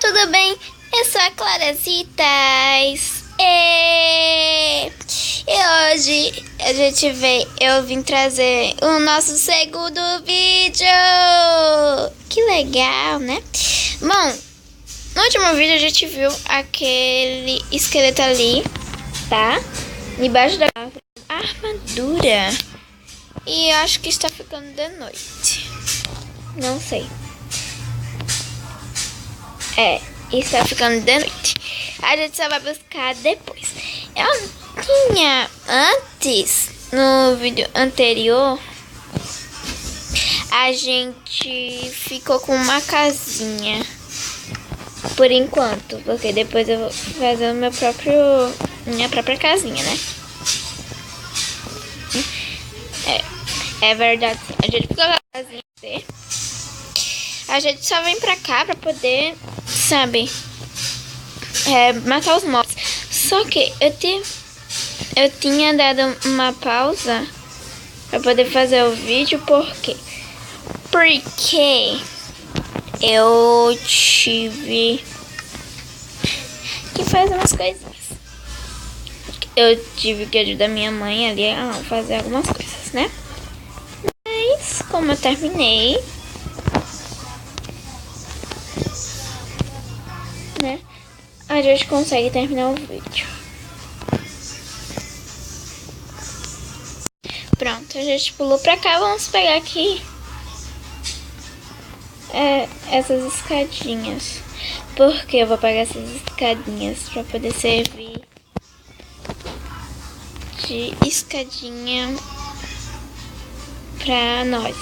Tudo bem? Eu sou a Clarasitas. E hoje eu vim trazer o nosso segundo vídeo. Que legal, né? Bom, no último vídeo a gente viu aquele esqueleto ali, tá? Debaixo da armadura. E eu acho que está ficando de noite. Não sei. Está ficando de noite. A gente só vai buscar depois. Eu tinha antes, no vídeo anterior, a gente ficou com uma casinha. Por enquanto, porque depois eu vou fazer minha própria casinha, né? É verdade. A gente ficou com a casinha. A gente só vem pra cá pra poder, sabe, matar os mobs. Só que eu tinha dado uma pausa pra poder fazer o vídeo, porque eu tive que fazer umas coisinhas. Eu tive que ajudar minha mãe ali a fazer algumas coisas, né? Mas como eu terminei, né, a gente consegue terminar o vídeo. Pronto, a gente pulou pra cá. Vamos pegar aqui essas escadinhas. Porque eu vou pegar essas escadinhas pra poder servir de escadinha pra nós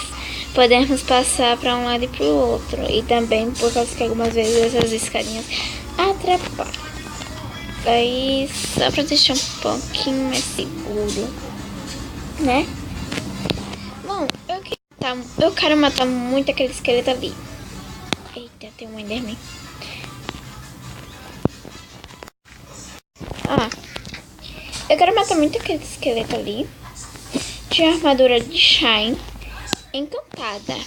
podemos passar para um lado e para o outro. E também por causa que algumas vezes essas escadinhas atrapalham. Aí só para deixar um pouquinho mais seguro, né? Bom, eu quero matar muito aquele esqueleto ali. Eita, tem um Enderman. Eu quero matar muito aquele esqueleto ali. Tinha armadura de Shine encantada.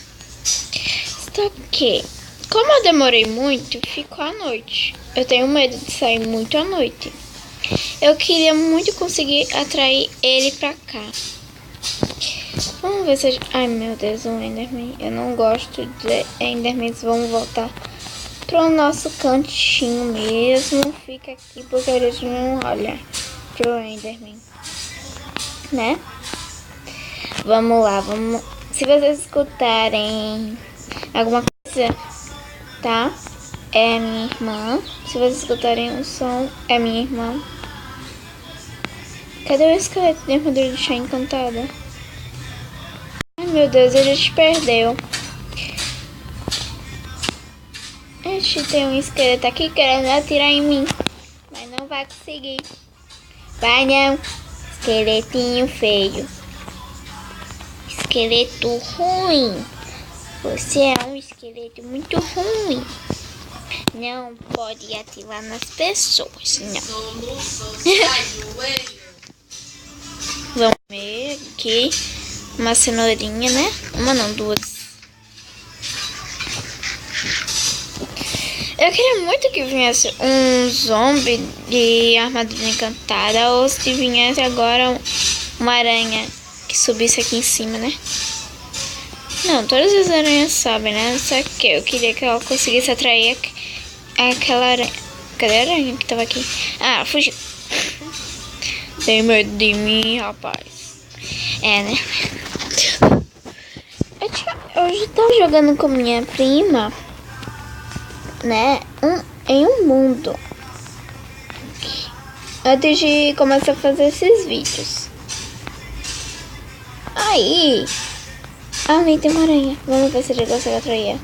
Só que, como eu demorei muito, ficou à noite. Eu tenho medo de sair muito à noite. Eu queria muito conseguir atrair ele pra cá. Vamos ver se... Ai, meu Deus, um Enderman. Eu não gosto de Endermans. Vamos voltar pro nosso cantinho mesmo. Fica aqui porque a gente não olha pro Enderman, né? Vamos lá, vamos... Se vocês escutarem alguma coisa, tá? É a minha irmã. Se vocês escutarem o som, é a minha irmã. Cadê o esqueleto de armadura de chá encantada? Ai, meu Deus, a gente perdeu. A gente tem um esqueleto aqui querendo atirar em mim, mas não vai conseguir. Vai não, esqueletinho feio. Esqueleto ruim. Você é um esqueleto muito ruim. Não pode atirar nas pessoas, não. Vamos ver aqui. Uma cenourinha, né? Uma não, duas. Eu queria muito que viesse um zombie de armadura encantada. Ou se viesse agora uma aranha que subisse aqui em cima, né? Não, todas as aranhas sobem, né? Só que eu queria que ela conseguisse atrair aquela aranha. Cadê a aranha que tava aqui? Ah, fugiu. Tem medo de mim, rapaz. Né? Eu tava jogando com minha prima, né? Em um mundo. Antes de começar a fazer esses vídeos. Aí, ali tem uma aranha. Vamos ver se ele consegue atrair.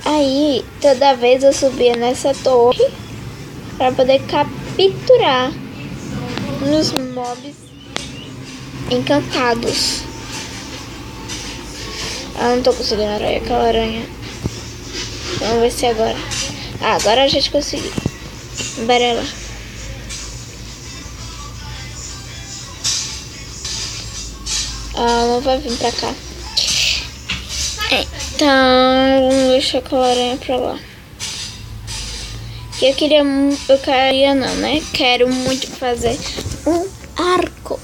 Aí, toda vez eu subia nessa torre para poder capturar nos mobs encantados. Eu não tô conseguindo atrair aquela aranha. Vamos ver se agora. Agora a gente conseguiu. Bora lá. Ela não vai vir pra cá. Então, vamos deixar aquela aranha pra lá. Eu queria não, né? Quero muito fazer um arco.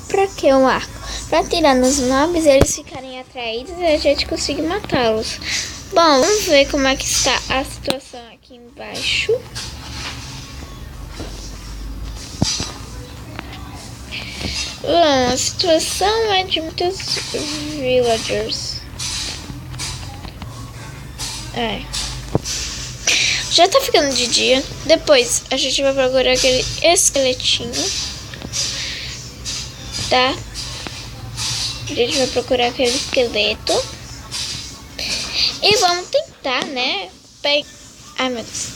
Pra que um arco? Pra tirar nos mobs, eles ficarem atraídos e a gente conseguir matá-los. Bom, vamos ver como é que está a situação aqui embaixo. Bom, a situação é de muitos villagers. Já tá ficando de dia. Depois a gente vai procurar aquele esqueletinho. Tá? A gente vai procurar aquele esqueleto. E vamos tentar, né? Ai, meu Deus.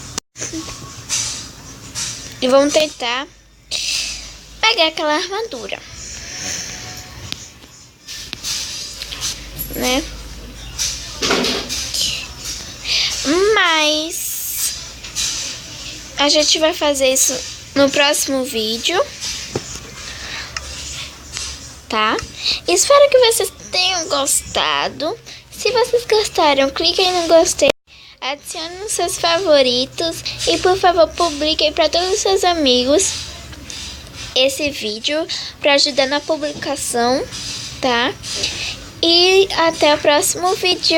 E vamos tentar pegar aquela armadura. Né? Mas a gente vai fazer isso no próximo vídeo, tá? Espero que vocês tenham gostado. Se vocês gostaram, cliquem no gostei, adicione nos seus favoritos e por favor publiquem para todos os seus amigos esse vídeo para ajudar na publicação, tá? E até o próximo vídeo.